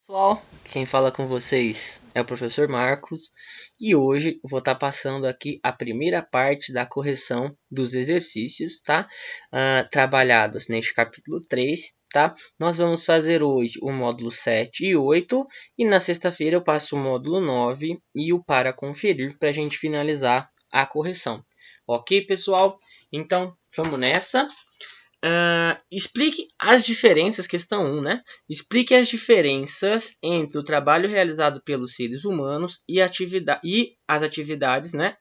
Pessoal, quem fala com vocês é o professor Marcos e hoje eu vou estar passando aqui a primeira parte da correção dos exercícios, tá? Trabalhados neste capítulo 3, tá? Nós vamos fazer hoje o módulo 7 e 8 e na sexta-feira eu passo o módulo 9 e o para conferir para a gente finalizar a correção. Ok, pessoal? Então, vamos nessa. Explique as diferenças, questão 1, né? Explique as diferenças entre o trabalho realizado pelos seres humanos e as atividades, né,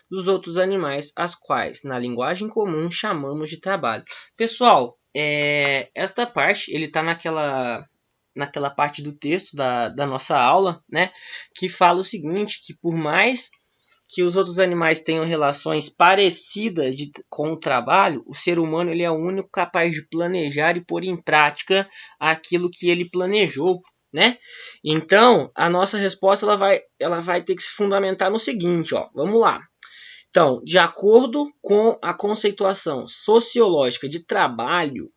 dos outros animais, as quais, na linguagem comum, chamamos de trabalho. Pessoal, esta parte, ele está naquela parte do texto da nossa aula, né, que fala o seguinte, que por mais que os outros animais tenham relações parecidas com o trabalho, o ser humano ele é o único capaz de planejar e pôr em prática aquilo que ele planejou, né? Então, a nossa resposta ela vai ter que se fundamentar no seguinte, ó. Vamos lá. Então, de acordo com a conceituação sociológica de trabalho,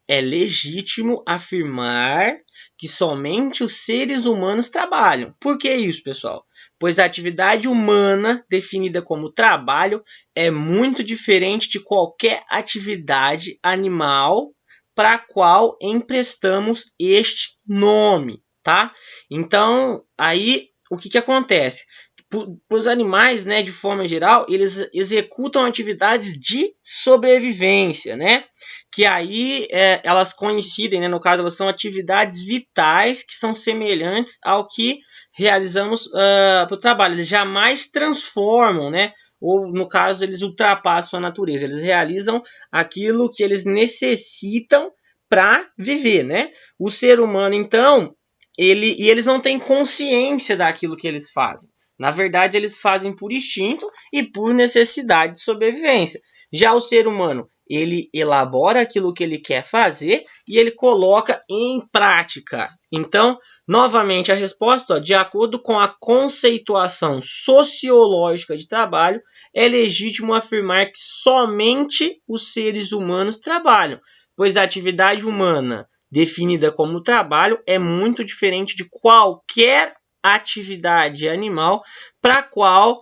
é legítimo afirmar que somente os seres humanos trabalham. Por que isso, pessoal? Pois a atividade humana, definida como trabalho, é muito diferente de qualquer atividade animal para a qual emprestamos este nome, tá? Então, aí, o que acontece? Para os animais, né, de forma geral, eles executam atividades de sobrevivência, né? Que aí elas coincidem, né? No caso, elas são atividades vitais que são semelhantes ao que realizamos para o trabalho. Eles jamais transformam, né? Ou, no caso, eles ultrapassam a natureza. Eles realizam aquilo que eles necessitam para viver, né? O ser humano, então, eles não têm consciência daquilo que eles fazem. Na verdade, eles fazem por instinto e por necessidade de sobrevivência. Já o ser humano, ele elabora aquilo que ele quer fazer e ele coloca em prática. Então, novamente a resposta, ó, de acordo com a conceituação sociológica de trabalho, é legítimo afirmar que somente os seres humanos trabalham, pois a atividade humana definida como trabalho é muito diferente de qualquer atividade animal para a qual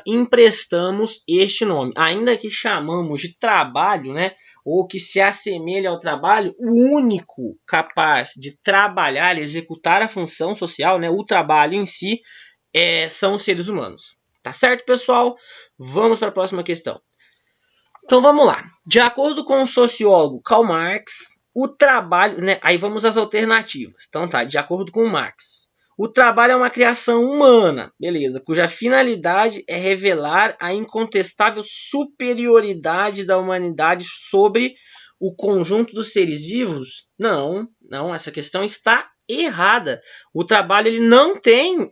emprestamos este nome. Ainda que chamamos de trabalho, né, ou que se assemelha ao trabalho, o único capaz de trabalhar, executar a função social, né, o trabalho em si, são os seres humanos. Tá certo, pessoal? Vamos para a próxima questão. Então vamos lá. De acordo com o sociólogo Karl Marx, o trabalho, né, aí vamos às alternativas. Então tá, de acordo com Marx, o trabalho é uma criação humana, beleza, cuja finalidade é revelar a incontestável superioridade da humanidade sobre o conjunto dos seres vivos? Não, essa questão está errada. O trabalho ele não tem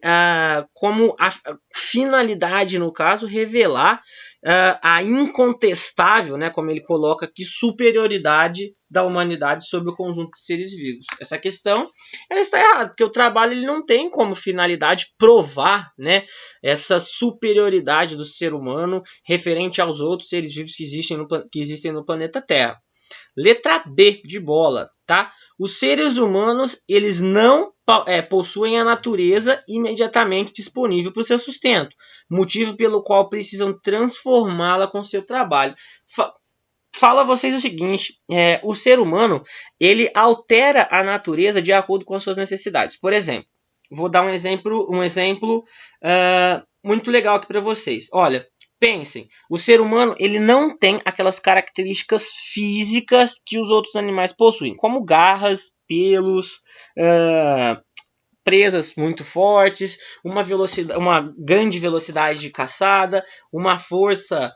como a finalidade, no caso, revelar a incontestável, né, como ele coloca aqui, superioridade da humanidade sobre o conjunto de seres vivos. Essa questão ela está errada, porque o trabalho ele não tem como finalidade provar, né, essa superioridade do ser humano referente aos outros seres vivos que existem no planeta Terra. Letra B de bola, tá? Os seres humanos, eles não possuem a natureza imediatamente disponível para o seu sustento, motivo pelo qual precisam transformá-la com seu trabalho. Fala a vocês o seguinte, o ser humano, ele altera a natureza de acordo com as suas necessidades. Por exemplo, vou dar um exemplo muito legal aqui para vocês. Olha, pensem, o ser humano ele não tem aquelas características físicas que os outros animais possuem, como garras, pelos, presas muito fortes, uma grande velocidade de caçada, uma força,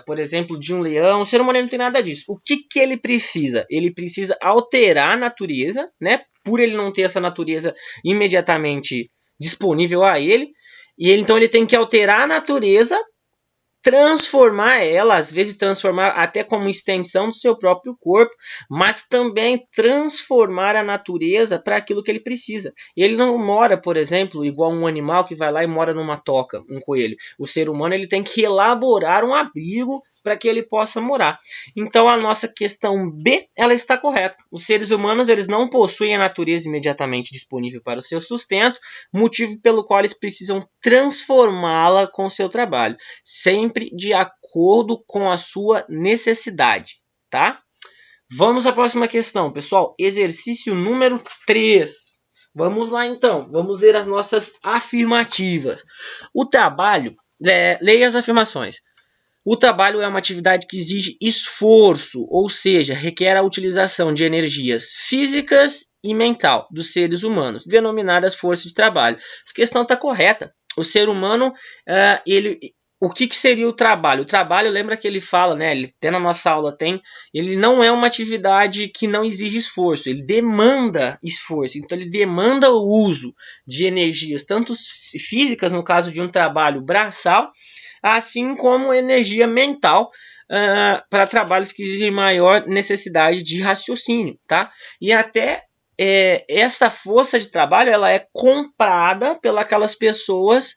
por exemplo, de um leão. O ser humano não tem nada disso. O que ele precisa? Ele precisa alterar a natureza, né? Por ele não ter essa natureza imediatamente disponível a ele. Então ele tem que alterar a natureza, transformar ela, às vezes transformar até como extensão do seu próprio corpo, mas também transformar a natureza para aquilo que ele precisa. Ele não mora, por exemplo, igual um animal que vai lá e mora numa toca, um coelho. O ser humano ele tem que elaborar um abrigo para que ele possa morar. Então a nossa questão B, ela está correta. Os seres humanos, eles não possuem a natureza imediatamente disponível para o seu sustento, motivo pelo qual eles precisam transformá-la com o seu trabalho, sempre de acordo com a sua necessidade, tá? Vamos à próxima questão, pessoal. Exercício número 3. Vamos lá, então. Vamos ler as nossas afirmativas. O trabalho... leia as afirmações. O trabalho é uma atividade que exige esforço, ou seja, requer a utilização de energias físicas e mental dos seres humanos, denominadas força de trabalho. Essa questão está correta. O ser humano, o que seria o trabalho? O trabalho, lembra que ele fala, né? Ele até na nossa aula tem, ele não é uma atividade que não exige esforço, ele demanda esforço, então ele demanda o uso de energias, tanto físicas, no caso de um trabalho braçal, assim como energia mental para trabalhos que exigem maior necessidade de raciocínio, tá? E até esta força de trabalho, ela é comprada pelas pessoas,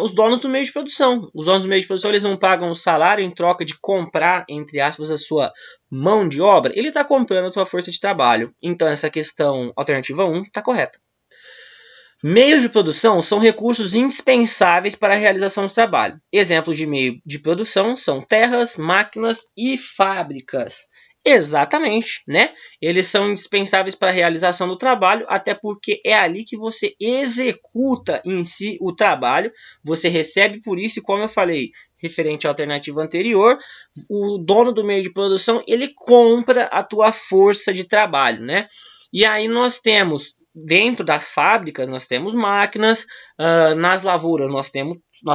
os donos do meio de produção. Os donos do meio de produção, eles não pagam o salário em troca de comprar, entre aspas, a sua mão de obra. Ele está comprando a sua força de trabalho. Então essa questão alternativa 1 está correta. Meios de produção são recursos indispensáveis para a realização do trabalho. Exemplos de meio de produção são terras, máquinas e fábricas. Exatamente, né? Eles são indispensáveis para a realização do trabalho, até porque é ali que você executa em si o trabalho, você recebe por isso, e como eu falei, referente à alternativa anterior, o dono do meio de produção, ele compra a tua força de trabalho, né? E aí nós temos, dentro das fábricas, nós temos máquinas, nas lavouras nós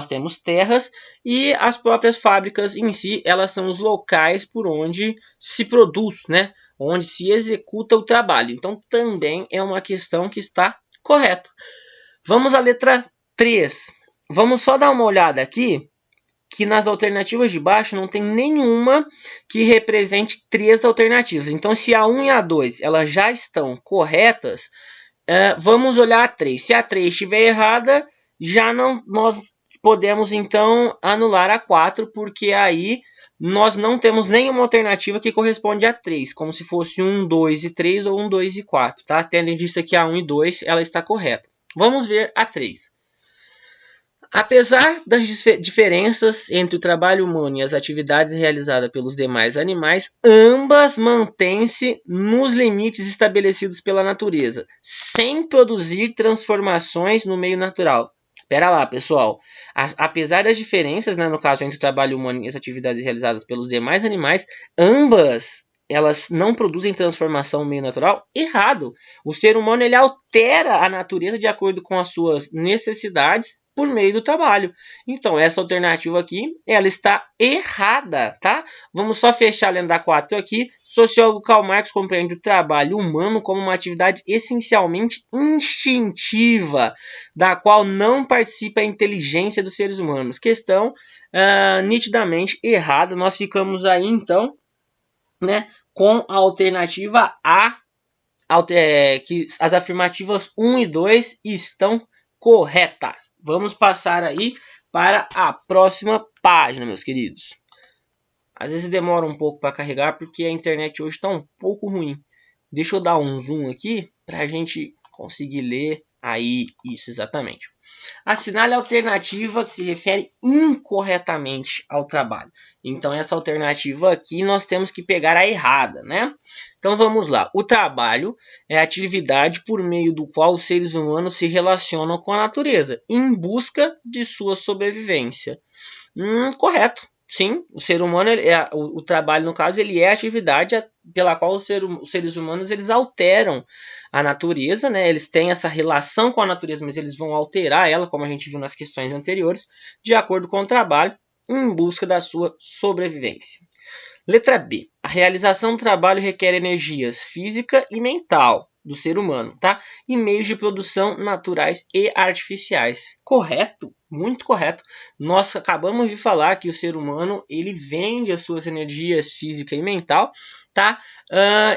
temos terras, e as próprias fábricas em si, elas são os locais por onde se produz, né? Onde se executa o trabalho. Então também é uma questão que está correta. Vamos à letra 3. Vamos só dar uma olhada aqui, que nas alternativas de baixo não tem nenhuma que represente 3 alternativas. Então se a 1 e a 2 elas já estão corretas, vamos olhar a 3. Se a 3 estiver errada, nós podemos então anular a 4, porque aí nós não temos nenhuma alternativa que corresponde a 3, como se fosse 1, 2 e 3 ou 1, 2 e 4, tá? Tendo em vista que a 1 e 2 ela está correta. Vamos ver a 3. Apesar das diferenças entre o trabalho humano e as atividades realizadas pelos demais animais, ambas mantêm-se nos limites estabelecidos pela natureza, sem produzir transformações no meio natural. Espera lá, pessoal. Apesar das diferenças, né, no caso entre o trabalho humano e as atividades realizadas pelos demais animais, ambas elas não produzem transformação no meio natural? Errado. O ser humano ele altera a natureza de acordo com as suas necessidades por meio do trabalho. Então, essa alternativa aqui, ela está errada, tá? Vamos só fechar lendo a 4 aqui. Sociólogo Karl Marx compreende o trabalho humano como uma atividade essencialmente instintiva, da qual não participa a inteligência dos seres humanos. Questão nitidamente errada. Nós ficamos aí, então, né, com a alternativa A, que as afirmativas 1 e 2 estão corretas. Vamos passar aí para a próxima página, meus queridos. Às vezes demora um pouco para carregar porque a internet hoje está um pouco ruim. Deixa eu dar um zoom aqui para a gente conseguir ler aí isso exatamente. Assinale a alternativa que se refere incorretamente ao trabalho. Então essa alternativa aqui nós temos que pegar a errada, né? Então vamos lá. O trabalho é a atividade por meio do qual os seres humanos se relacionam com a natureza, em busca de sua sobrevivência. Correto. Sim, o ser humano, o trabalho, no caso, ele é a atividade pela qual os seres humanos eles alteram a natureza, né? Eles têm essa relação com a natureza, mas eles vão alterar ela, como a gente viu nas questões anteriores, de acordo com o trabalho, em busca da sua sobrevivência. Letra B. A realização do trabalho requer energias física e mental do ser humano, tá? E meios de produção naturais e artificiais. Correto? Muito correto. Nós acabamos de falar que o ser humano ele vende as suas energias física e mental, tá?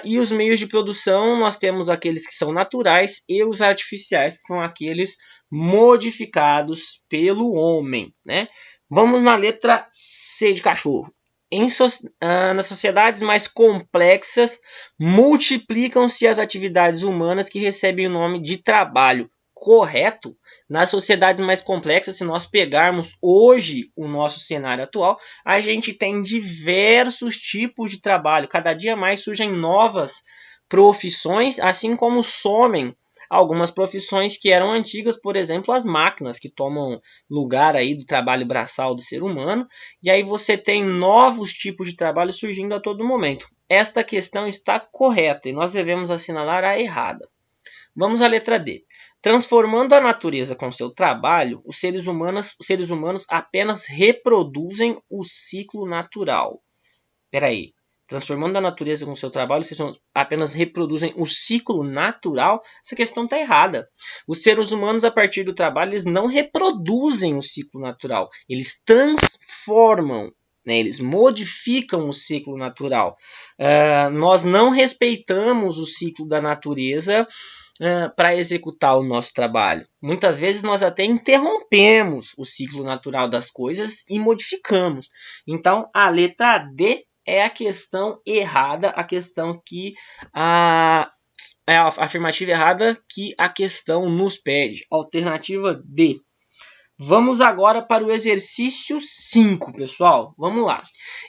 E os meios de produção nós temos aqueles que são naturais e os artificiais, que são aqueles modificados pelo homem, né? Vamos na letra C de cachorro. nas sociedades mais complexas, multiplicam-se as atividades humanas que recebem o nome de trabalho. Correto? Nas sociedades mais complexas, se nós pegarmos hoje o nosso cenário atual, a gente tem diversos tipos de trabalho. Cada dia mais surgem novas profissões, assim como somem algumas profissões que eram antigas, por exemplo, as máquinas, que tomam lugar aí do trabalho braçal do ser humano, e aí você tem novos tipos de trabalho surgindo a todo momento. Esta questão está correta e nós devemos assinalar a errada. Vamos à letra D. Transformando a natureza com seu trabalho, os seres humanos apenas reproduzem o ciclo natural. Espera aí. Transformando a natureza com seu trabalho, vocês apenas reproduzem o ciclo natural? Essa questão está errada. Os seres humanos, a partir do trabalho, eles não reproduzem o ciclo natural. Eles transformam, né? Eles modificam o ciclo natural. Nós não respeitamos o ciclo da natureza para executar o nosso trabalho. Muitas vezes nós até interrompemos o ciclo natural das coisas e modificamos. Então, a letra D é a questão errada, a questão que é a afirmativa errada que a questão nos pede. Alternativa D. Vamos agora para o exercício 5, pessoal. Vamos lá.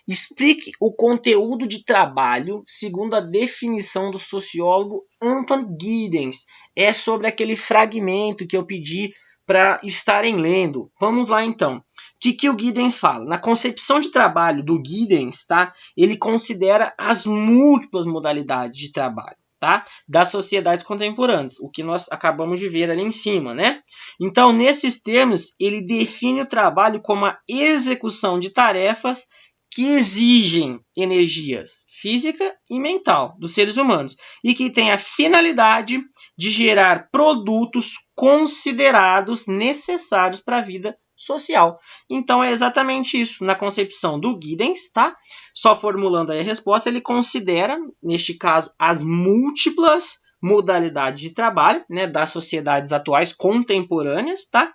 Explique o conteúdo de trabalho segundo a definição do sociólogo Anton Giddens. É sobre aquele fragmento que eu pedi para estarem lendo. Vamos lá, então. O que o Giddens fala? Na concepção de trabalho do Giddens, tá? Ele considera as múltiplas modalidades de trabalho, tá? Das sociedades contemporâneas, o que nós acabamos de ver ali em cima, né? Então, nesses termos, ele define o trabalho como a execução de tarefas que exigem energias física e mental dos seres humanos e que tem a finalidade de gerar produtos considerados necessários para a vida social. Então, é exatamente isso. Na concepção do Giddens, tá? Só formulando aí a resposta, ele considera, neste caso, as múltiplas modalidades de trabalho, né, das sociedades atuais contemporâneas, tá?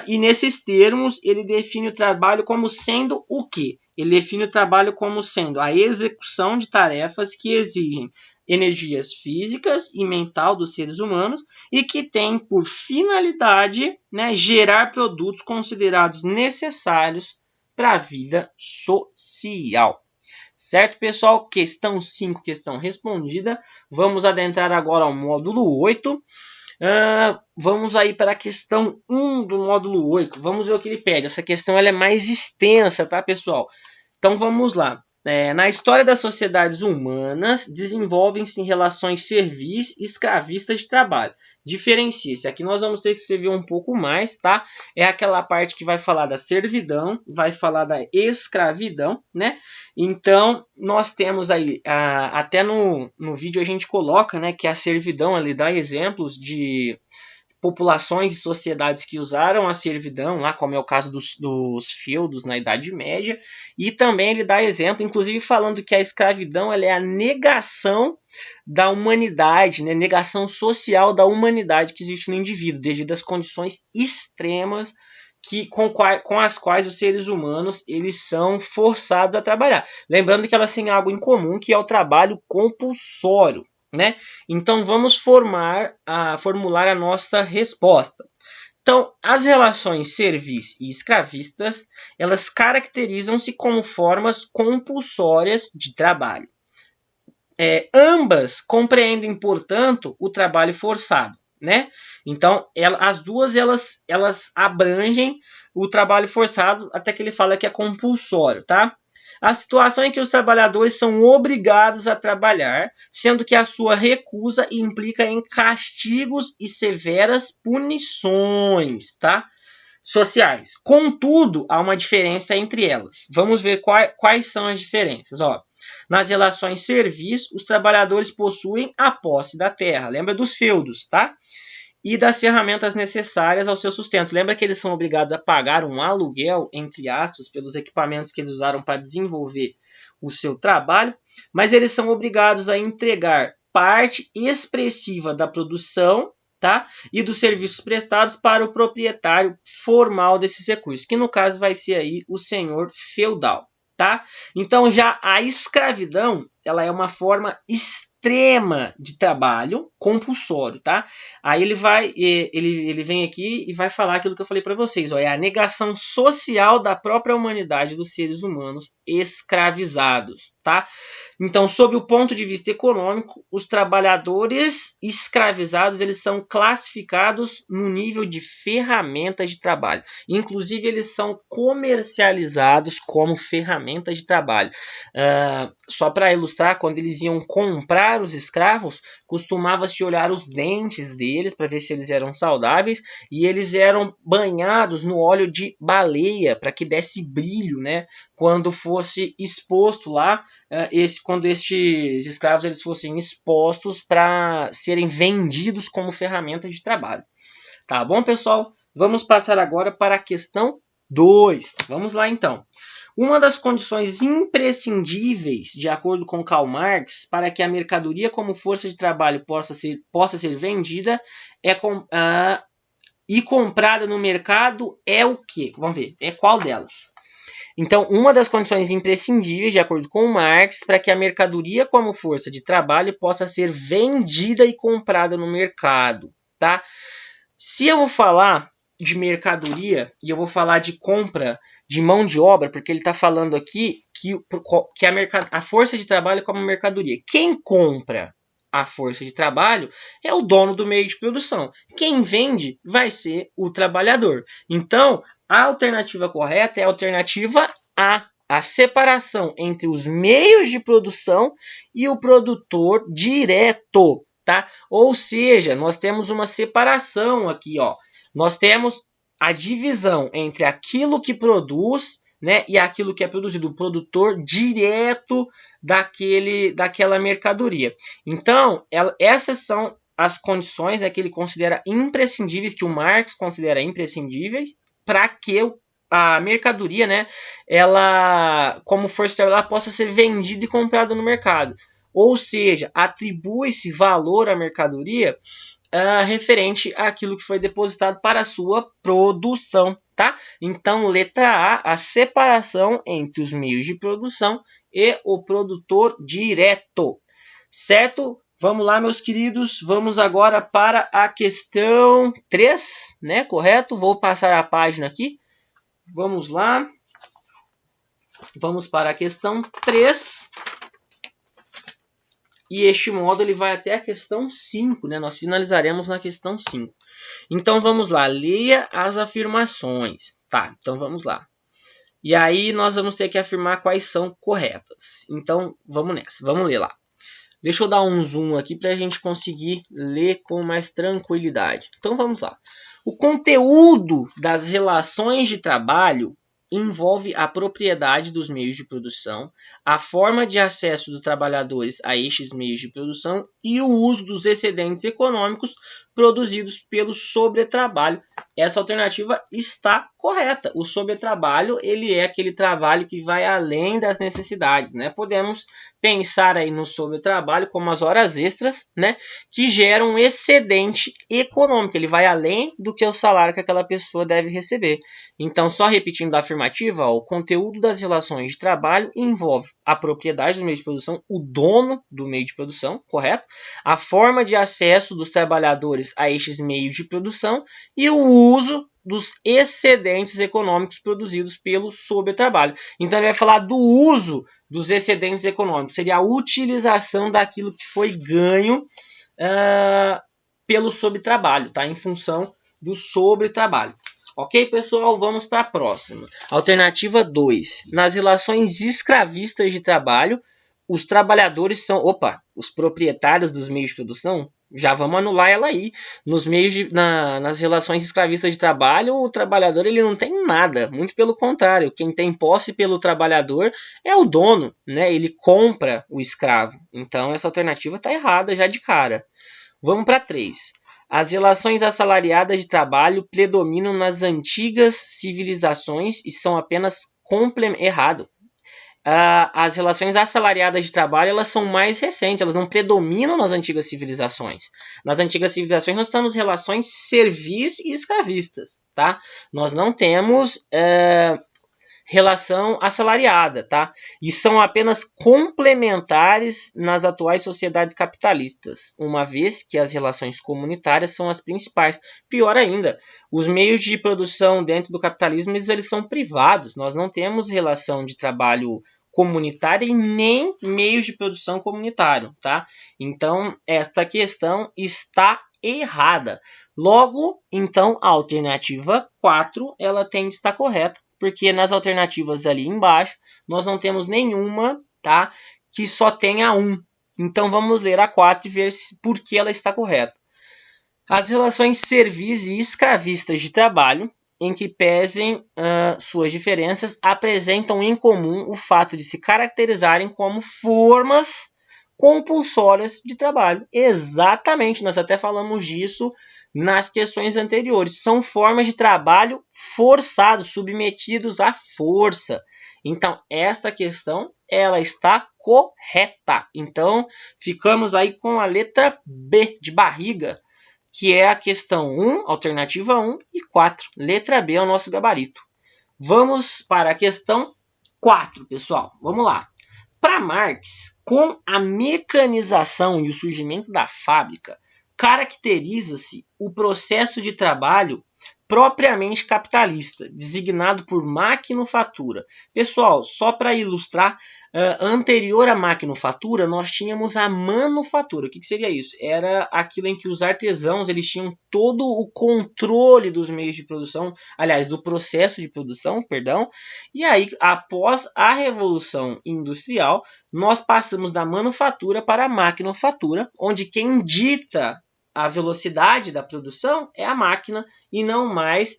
E nesses termos, ele define o trabalho como sendo o quê? Ele define o trabalho como sendo a execução de tarefas que exigem energias físicas e mental dos seres humanos e que tem por finalidade, né, gerar produtos considerados necessários para a vida social. Certo, pessoal? Questão 5, questão respondida. Vamos adentrar agora ao módulo 8. Vamos aí para a questão 1 do módulo 8. Vamos ver o que ele pede. Essa questão ela é mais extensa, tá, pessoal? Então vamos lá. Na história das sociedades humanas, desenvolvem-se relações servis e escravistas de trabalho. Diferencia-se. Aqui nós vamos ter que escrever um pouco mais, tá? É aquela parte que vai falar da servidão, vai falar da escravidão, né? Então, nós temos aí, até no vídeo a gente coloca, né, que a servidão ali dá exemplos de populações e sociedades que usaram a servidão, lá como é o caso dos feudos na Idade Média, e também ele dá exemplo, inclusive falando que a escravidão ela é a negação da humanidade, né, negação social da humanidade que existe no indivíduo, devido às condições extremas com as quais os seres humanos eles são forçados a trabalhar. Lembrando que elas têm algo em comum, que é o trabalho compulsório, né? Então vamos formular a nossa resposta. Então, as relações servis e escravistas, elas caracterizam-se como formas compulsórias de trabalho. Ambas compreendem, portanto, o trabalho forçado, né? Então, as duas elas abrangem o trabalho forçado, até que ele fala que é compulsório, tá? A situação em que os trabalhadores são obrigados a trabalhar, sendo que a sua recusa implica em castigos e severas punições, tá? Sociais. Contudo, há uma diferença entre elas. Vamos ver quais são as diferenças. Nas relações servis, os trabalhadores possuem a posse da terra. Lembra dos feudos, tá? E das ferramentas necessárias ao seu sustento. Lembra que eles são obrigados a pagar um aluguel, entre aspas, pelos equipamentos que eles usaram para desenvolver o seu trabalho, mas eles são obrigados a entregar parte expressiva da produção, tá? E dos serviços prestados para o proprietário formal desses recursos, que no caso vai ser aí o senhor feudal. tá? Então já a escravidão, ela é uma forma extrema de trabalho compulsório, tá? Aí ele vem aqui e vai falar aquilo que eu falei para vocês, ó, é a negação social da própria humanidade dos seres humanos escravizados, tá? Então, sob o ponto de vista econômico, os trabalhadores escravizados, eles são classificados no nível de ferramentas de trabalho. Inclusive, eles são comercializados como ferramentas de trabalho. Só para ilustrar, quando eles iam comprar os escravos, costumava-se olhar os dentes deles para ver se eles eram saudáveis, e eles eram banhados no óleo de baleia para que desse brilho, né? Quando fosse exposto lá, quando estes escravos eles fossem expostos para serem vendidos como ferramenta de trabalho. Tá bom, pessoal? Vamos passar agora para a questão 2. Vamos lá, então. Uma das condições imprescindíveis, de acordo com Karl Marx, para que a mercadoria como força de trabalho possa ser vendida e comprada no mercado é o quê? Vamos ver. É qual delas? Então, uma das condições imprescindíveis, de acordo com Marx, para que a mercadoria como força de trabalho possa ser vendida e comprada no mercado, tá? Se eu vou falar de mercadoria e eu vou falar de compra de mão de obra, porque ele está falando aqui que a força de trabalho é como mercadoria. Quem compra a força de trabalho é o dono do meio de produção. Quem vende vai ser o trabalhador. Então, a alternativa correta é a alternativa A, a separação entre os meios de produção e o produtor direto, tá? Ou seja, nós temos uma separação aqui, ó. Nós temos a divisão entre aquilo que produz, né, e aquilo que é produzido, o produtor direto daquela mercadoria. Então, essas são as condições, né, que ele considera imprescindíveis, que o Marx considera imprescindíveis, para que a mercadoria, né, ela, como força, ela possa ser vendida e comprada no mercado. Ou seja, atribui-se valor à mercadoria referente àquilo que foi depositado para a sua produção, tá? Então, letra A, a separação entre os meios de produção e o produtor direto, certo? Vamos lá, meus queridos, vamos agora para a questão 3, né? Correto? Vou passar a página aqui. Vamos lá. Vamos para a questão 3. E este módulo ele vai até a questão 5, né? Nós finalizaremos na questão 5. Então, vamos lá. Leia as afirmações. Tá, então vamos lá. E aí, nós vamos ter que afirmar quais são corretas. Então, vamos nessa. Vamos ler lá. Deixa eu dar um zoom aqui para a gente conseguir ler com mais tranquilidade. Então, vamos lá. O conteúdo das relações de trabalho envolve a propriedade dos meios de produção, a forma de acesso dos trabalhadores a estes meios de produção e o uso dos excedentes econômicos produzidos pelo sobretrabalho. Essa alternativa está correta. O sobretrabalho, ele é aquele trabalho que vai além das necessidades, né? Podemos pensar aí no sobretrabalho como as horas extras, né? Que geram um excedente econômico. Ele vai além do que o salário que aquela pessoa deve receber. Então, só repetindo a afirmativa, ó, o conteúdo das relações de trabalho envolve a propriedade do meio de produção, o dono do meio de produção, correto? A forma de acesso dos trabalhadores a estes meios de produção e o uso dos excedentes econômicos produzidos pelo sobretrabalho. Então, ele vai falar do uso dos excedentes econômicos, seria a utilização daquilo que foi ganho pelo sobretrabalho, tá? Em função do sobretrabalho. Ok, pessoal? Vamos para a próxima. Alternativa 2. Nas relações escravistas de trabalho, os trabalhadores são... os proprietários dos meios de produção, já vamos anular ela aí. Nas relações escravistas de trabalho, o trabalhador ele não tem nada. Muito pelo contrário. Quem tem posse pelo trabalhador é o dono, né? Ele compra o escravo. Então, essa alternativa está errada já de cara. Vamos para 3. As relações assalariadas de trabalho predominam nas antigas civilizações e são apenas errado. As relações assalariadas de trabalho elas são mais recentes, elas não predominam nas antigas civilizações. Nas antigas civilizações nós temos relações servis e escravistas, tá? Nós não temos relação assalariada, tá? E são apenas complementares nas atuais sociedades capitalistas, uma vez que as relações comunitárias são as principais. Pior ainda, os meios de produção dentro do capitalismo eles são privados, nós não temos relação de trabalho comunitária e nem meios de produção comunitário, tá? Então, esta questão está errada. Logo, então, a alternativa 4, ela tem de estar correta, porque nas alternativas ali embaixo, nós não temos nenhuma, tá, que só tenha 1. Então, vamos ler a 4 e ver por que ela está correta. As relações servis e escravistas de trabalho, em que pesem suas diferenças, apresentam em comum o fato de se caracterizarem como formas compulsórias de trabalho. Exatamente, nós até falamos disso nas questões anteriores. São formas de trabalho forçados, submetidos à força. Então, esta questão ela está correta. Então, ficamos aí com a letra B de barriga, que é a questão 1, alternativa 1 e 4. Letra B é o nosso gabarito. Vamos para a questão 4, pessoal. Vamos lá. Para Marx, com a mecanização e o surgimento da fábrica, caracteriza-se o processo de trabalho propriamente capitalista, designado por maquinofatura. Pessoal, só para ilustrar, anterior à maquinofatura, nós tínhamos a manufatura. O que seria isso? Era aquilo em que os artesãos eles tinham todo o controle dos meios de produção, aliás, do processo de produção, perdão. E aí, após a Revolução Industrial, nós passamos da manufatura para a maquinofatura, onde quem dita a velocidade da produção é a máquina e não mais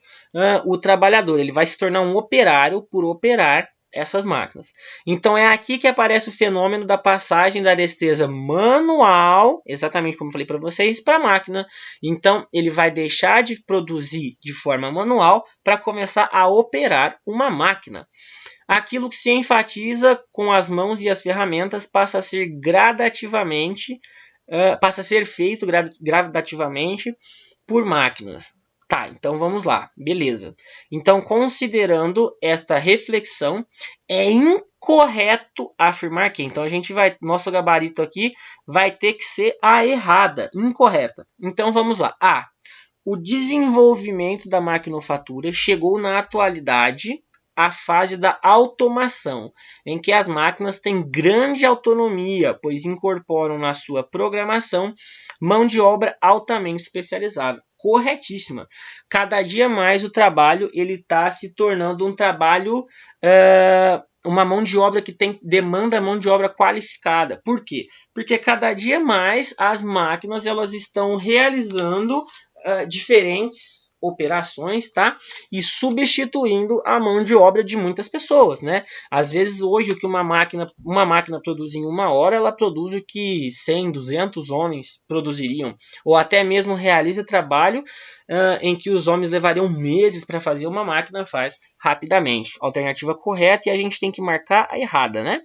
o trabalhador. Ele vai se tornar um operário por operar essas máquinas. Então é aqui que aparece o fenômeno da passagem da destreza manual, exatamente como eu falei para vocês, para a máquina. Então ele vai deixar de produzir de forma manual para começar a operar uma máquina. Aquilo que se enfatiza com as mãos e as ferramentas passa a ser feito gradativamente por máquinas. Tá, então vamos lá, beleza. Então, considerando esta reflexão, é incorreto afirmar que. Então, nosso gabarito aqui vai ter que ser a errada, incorreta. Então, vamos lá. A. O desenvolvimento da maquinofatura chegou na atualidade a fase da automação, em que as máquinas têm grande autonomia, pois incorporam na sua programação mão de obra altamente especializada. Corretíssima. Cada dia mais o trabalho ele está se tornando um trabalho, uma mão de obra que demanda mão de obra qualificada. Por quê? Porque cada dia mais as máquinas elas estão realizando diferentes operações, tá? E substituindo a mão de obra de muitas pessoas, né? Às vezes hoje o que uma máquina produz em 1 hora, ela produz o que 100, 200 homens produziriam, ou até mesmo realiza trabalho em que os homens levariam meses para fazer, uma máquina faz rapidamente. Alternativa correta, e a gente tem que marcar a errada, né?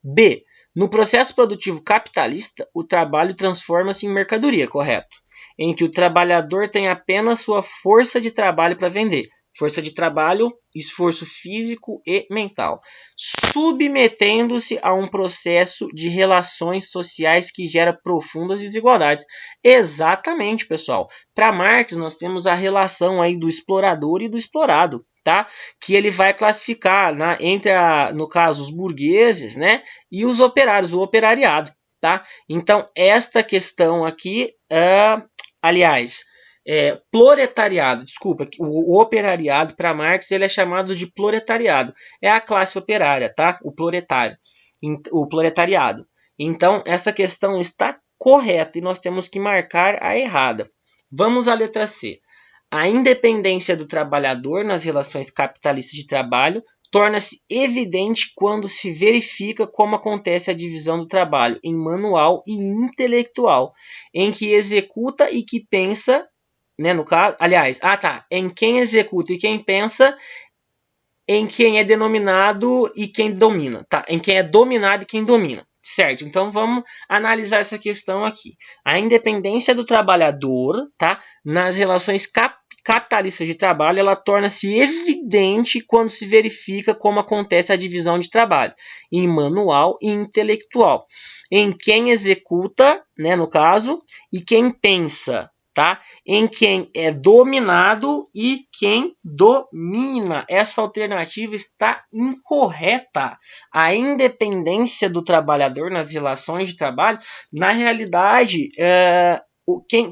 B. No processo produtivo capitalista, o trabalho transforma-se em mercadoria, correto? Em que o trabalhador tem apenas sua força de trabalho para vender. Força de trabalho, esforço físico e mental, submetendo-se a um processo de relações sociais que gera profundas desigualdades. Exatamente, pessoal. Para Marx, nós temos a relação aí do explorador e do explorado, tá? Que ele vai classificar entre, no caso, os burgueses, né? E os operários, o operariado, tá? Então, esta questão aqui, proletariado, desculpa, o operariado para Marx ele é chamado de proletariado, é a classe operária, tá? O proletariado. Então, essa questão está correta e nós temos que marcar a errada. Vamos à letra C. A independência do trabalhador nas relações capitalistas de trabalho torna-se evidente quando se verifica como acontece a divisão do trabalho em manual e intelectual, em que executa e que pensa, né, no caso, em quem executa e quem pensa, em quem é denominado e quem domina, tá? Em quem é dominado e quem domina. Certo, então vamos analisar essa questão aqui. A independência do trabalhador, tá, nas relações capitalistas de trabalho, ela torna-se evidente quando se verifica como acontece a divisão de trabalho, em manual e intelectual, em quem executa, né, no caso, e quem pensa, tá? Em quem é dominado e quem domina. Essa alternativa está incorreta. A independência do trabalhador nas relações de trabalho, na realidade,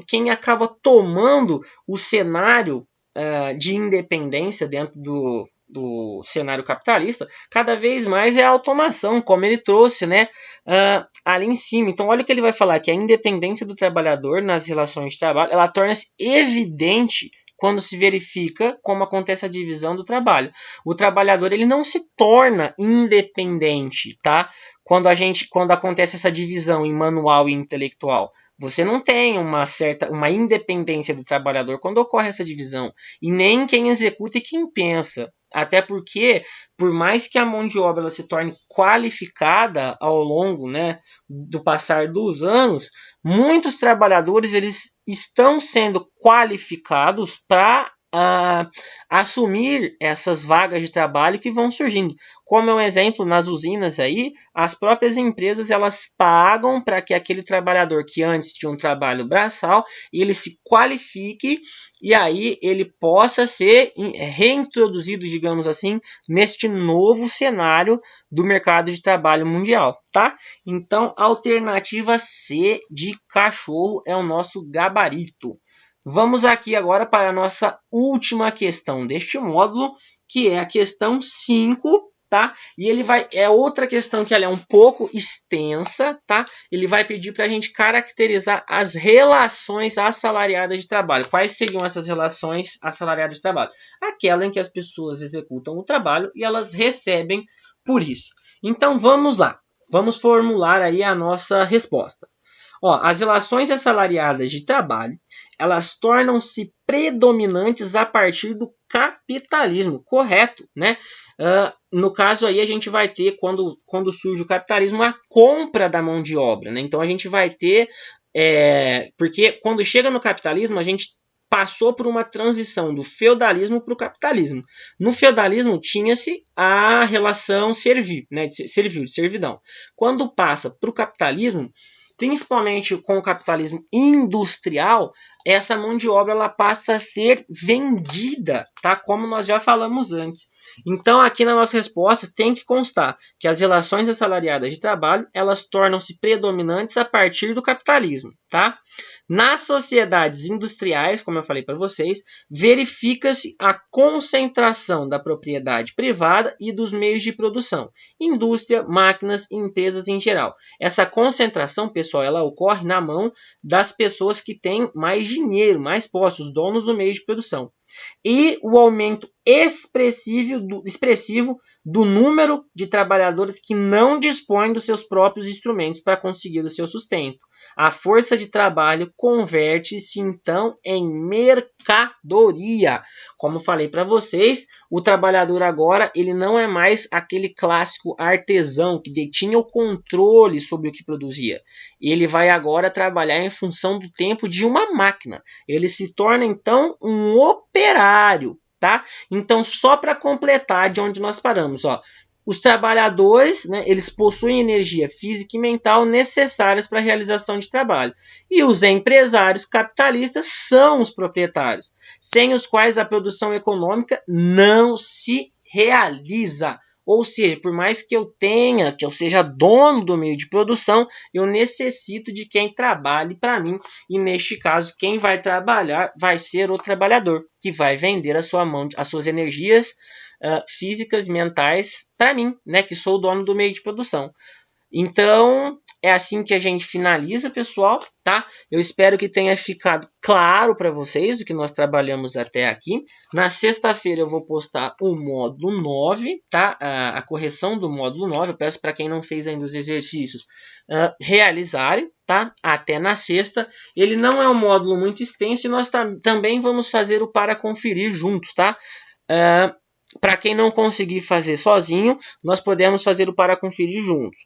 quem acaba tomando o cenário de independência dentro do cenário capitalista, cada vez mais é a automação, como ele trouxe, né, ali em cima. Então, olha o que ele vai falar, que a independência do trabalhador nas relações de trabalho, ela torna-se evidente quando se verifica como acontece a divisão do trabalho. O trabalhador, ele não se torna independente, tá? Quando acontece essa divisão em manual e intelectual. Você não tem uma independência do trabalhador quando ocorre essa divisão, e nem quem executa e quem pensa. Até porque, por mais que a mão de obra ela se torne qualificada ao longo, né, do passar dos anos, muitos trabalhadores eles estão sendo qualificados para assumir essas vagas de trabalho que vão surgindo. Como é um exemplo, nas usinas aí, as próprias empresas elas pagam para que aquele trabalhador que antes tinha um trabalho braçal, ele se qualifique e aí ele possa ser reintroduzido, digamos assim, neste novo cenário do mercado de trabalho mundial, tá? Então, a alternativa C de cachorro é o nosso gabarito. Vamos aqui agora para a nossa última questão deste módulo, que é a questão 5, tá? E é outra questão que ela é um pouco extensa, tá? Ele vai pedir para a gente caracterizar as relações assalariadas de trabalho. Quais seriam essas relações assalariadas de trabalho? Aquela em que as pessoas executam o trabalho e elas recebem por isso. Então vamos lá. Vamos formular aí a nossa resposta. Ó, as relações assalariadas de trabalho, elas tornam-se predominantes a partir do capitalismo, correto, né? No caso aí a gente vai ter, quando surge o capitalismo, a compra da mão de obra, né? Então a gente vai ter, porque quando chega no capitalismo, a gente passou por uma transição do feudalismo para o capitalismo. No feudalismo tinha-se a relação servil, né, de servidão. Quando passa para o capitalismo, principalmente com o capitalismo industrial, essa mão de obra ela passa a ser vendida, tá? Como nós já falamos antes. Então, aqui na nossa resposta tem que constar que as relações assalariadas de trabalho, elas tornam-se predominantes a partir do capitalismo, tá? Nas sociedades industriais, como eu falei para vocês, verifica-se a concentração da propriedade privada e dos meios de produção, indústria, máquinas e empresas em geral. Essa concentração, pessoal, ela ocorre na mão das pessoas que têm mais dinheiro, mais posses, os donos do meio de produção. E o aumento expressivo do número de trabalhadores que não dispõem dos seus próprios instrumentos para conseguir o seu sustento. A força de trabalho converte-se então em mercadoria. Como falei para vocês, o trabalhador agora ele não é mais aquele clássico artesão que detinha o controle sobre o que produzia. Ele vai agora trabalhar em função do tempo de uma máquina. Ele se torna então um operário, tá? Então, só para completar de onde nós paramos, ó, os trabalhadores, né, eles possuem energia física e mental necessárias para a realização de trabalho. E os empresários capitalistas são os proprietários, sem os quais a produção econômica não se realiza. Ou seja, por mais que eu seja dono do meio de produção, eu necessito de quem trabalhe para mim. E neste caso, quem vai trabalhar vai ser o trabalhador, que vai vender as suas energias físicas, mentais, para mim, né, que sou o dono do meio de produção. Então, é assim que a gente finaliza, pessoal, tá? Eu espero que tenha ficado claro para vocês o que nós trabalhamos até aqui. Na sexta-feira eu vou postar o módulo 9, tá? A correção do módulo 9. Eu peço para quem não fez ainda os exercícios realizarem, tá? Até na sexta. Ele não é um módulo muito extenso e nós também vamos fazer o para conferir juntos, tá? Para quem não conseguir fazer sozinho, nós podemos fazer o para conferir juntos.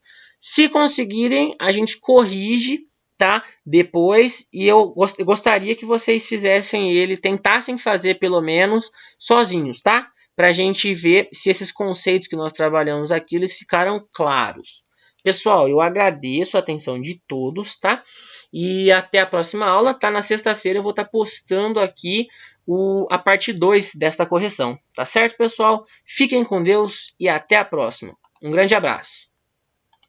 Se conseguirem, a gente corrige, tá? Depois, e eu gostaria que vocês fizessem ele, tentassem fazer pelo menos sozinhos, tá? Para a gente ver se esses conceitos que nós trabalhamos aqui, eles ficaram claros. Pessoal, eu agradeço a atenção de todos, tá? E até a próxima aula, tá? Na sexta-feira eu vou estar postando aqui a parte 2 desta correção, tá certo, pessoal? Fiquem com Deus e até a próxima. Um grande abraço.